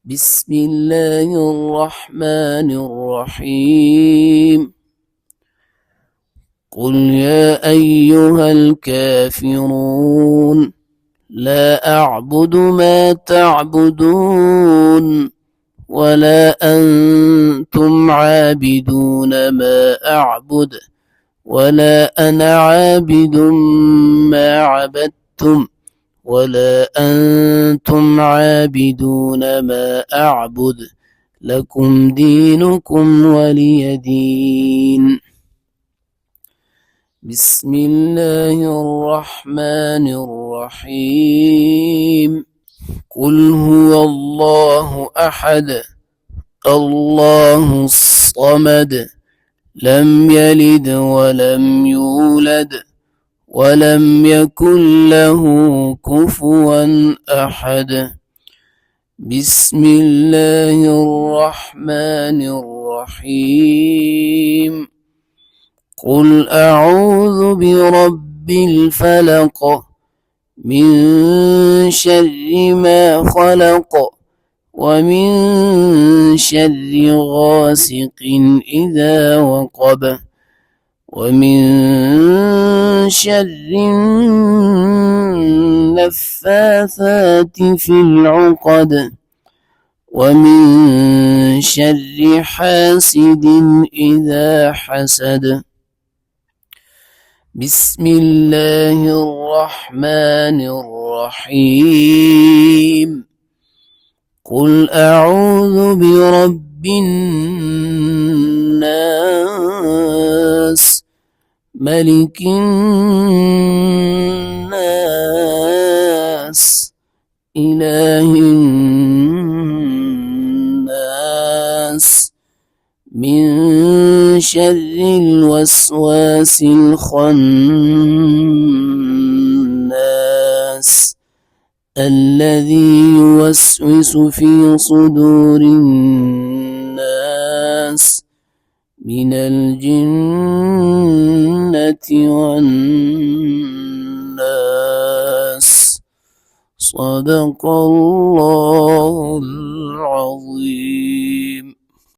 بسم الله الرحمن الرحيم. قل يا أيها الكافرون لا أعبد ما تعبدون ولا أنتم عابدون ما أعبد ولا أنا عابد ما عبدتم ولا أنتم عابدون ما أعبد لكم دينكم ولي دين. بسم الله الرحمن الرحيم. قل هو الله أحد الله الصمد لم يلد ولم يولد ولم يكن له كفوا أحد. بسم الله الرحمن الرحيم. قل أعوذ برب الفلق من شر ما خلق ومن شر غاسق إذا وقب ومن شر النفاثات في العقد ومن شر حاسد إذا حسد. بسم الله الرحمن الرحيم. قل أعوذ برب الناس ملك الناس إله الناس من شر الوسواس الخناس الذي يوسوس في صدور الناس من الجنة والناس. صدق الله العظيم.